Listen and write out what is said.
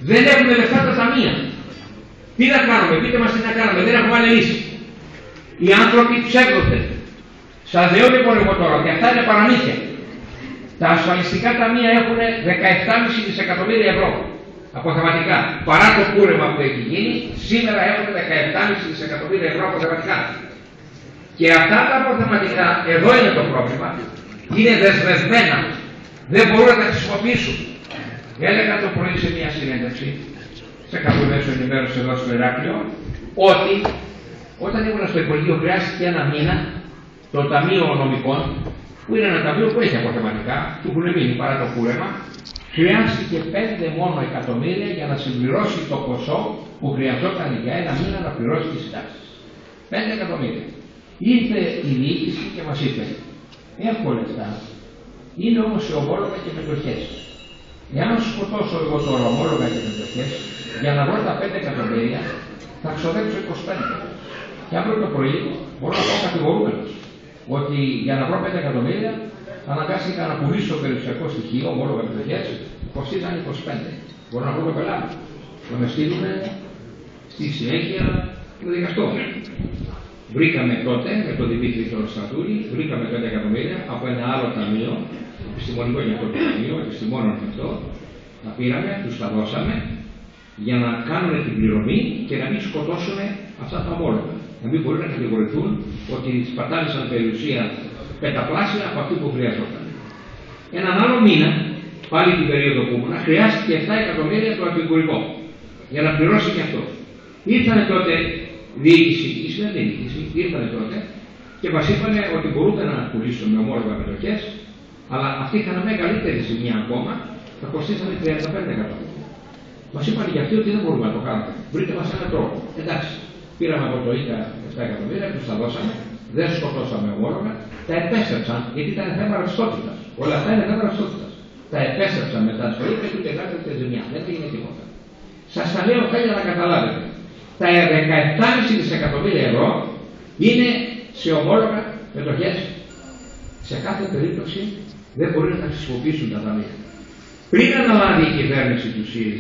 Δεν έχουμε λεφτά τα ταμεία. Τι να κάνουμε, πείτε μας τι να κάνουμε, δεν έχουμε άλλη λύση. Οι άνθρωποι ψεύδονται. Σας λέω λοιπόν εγώ τώρα ότι αυτά είναι παραμύθια. Τα ασφαλιστικά ταμεία έχουν 17,5 δισεκατομμύρια ευρώ αποθεματικά. Παρά το κούρεμα που έχει γίνει, σήμερα έχουν 17,5 δισεκατομμύρια ευρώ αποθεματικά. Και αυτά τα αποθεματικά, εδώ είναι το πρόβλημα, είναι δεσμευμένα. Δεν μπορούν να τα χρησιμοποιήσουν. Έλεγα το πρωί σε μια συνέντευξη, σε κάποιο μέσο ενημέρωση εδώ στο Ηράκλειο, ότι όταν ήμουν στο Υπουργείο χρειάστηκε ένα μήνα το Ταμείο Νομικών, που είναι ένα ταμείο που έχει αποθεματικά, του έχουν μείνει παρά το κούρεμα, χρειάστηκε 5 μόνο εκατομμύρια για να συμπληρώσει το ποσό που χρειαζόταν για ένα μήνα να πληρώσει τις συντάξεις. 5 εκατομμύρια. Ήρθε η διοίκηση και μας είπε: έχω λεφτά, είναι όμως σε ομόλογα και μετοχές. Εάν σκοτώσω εγώ τώρα ομόλογα και μετοχές, για να βρω τα 5 εκατομμύρια, θα ξοδέψω 25. Και αύριο το πρωί μπορώ να πάω κατηγορούμενος ότι για να βρω 5 εκατομμύρια αναγκάστηκα να πουλήσω το περιουσιακό στοιχείο, ομόλογα μετοχές, που κοστίζαν 25. Μπορώ να βρω το πελάτη. Να με στείλουν στη συνέχεια το δικαστό. Βρήκαμε τότε με τον Δημήτρη τον Στρατούλη, βρήκαμε 5 εκατομμύρια από ένα άλλο ταμείο, επιστημονικό για αυτό το ταμείο, επιστημόνων και αυτό. Τα πήραμε, τους τα δώσαμε για να κάνουν την πληρωμή και να μην σκοτώσουν αυτά τα ομόλογα. Να μην μπορούν να κατηγορηθούν ότι σπατάλησαν περιουσία πενταπλάσια από αυτή που χρειαζόταν. Έναν άλλο μήνα, πάλι την περίοδο που ήμουν, χρειάστηκε 7 εκατομμύρια το επικουρικό για να πληρώσει και αυτό. Ήρθανε τότε διοίκηση, η συνδιοίκηση, ήρθανε τότε και μας είπανε ότι μπορούν να πουλήσουν με ομόλογα μετοχές, αλλά αυτοί είχαν μεγαλύτερη ζημιά ακόμα, θα κοστίσανε 35 εκατομμύρια. Μας είπαν για αυτοί ότι δεν μπορούμε να το κάνουμε. Βρείτε μας έναν τρόπο. Εντάξει, πήραμε από το ΙΚΑ 7 εκατομμύρια, τους τα δώσαμε, δεν σκοτώσαμε ομόλογα, τα επέστρεψαν γιατί ήταν θέμα ρευστότητας. Όλα αυτά είναι θέμα ρευστότητας. Τα επέστρεψαν μετά στο ΙΚΑ και μεγάλη ζημιά. Δεν έγινε τίποτα. Σας τα λέω αυτά για να καταλάβετε. Τα 17,5 δισεκατομμύρια ευρώ είναι σε ομόλογα μετοχές. Σε κάθε περίπτωση δεν μπορεί να τα χρησιμοποιήσουν τα ταμεία. Πριν αναλάβει η κυβέρνηση του ΣΥΡΙΖΑ,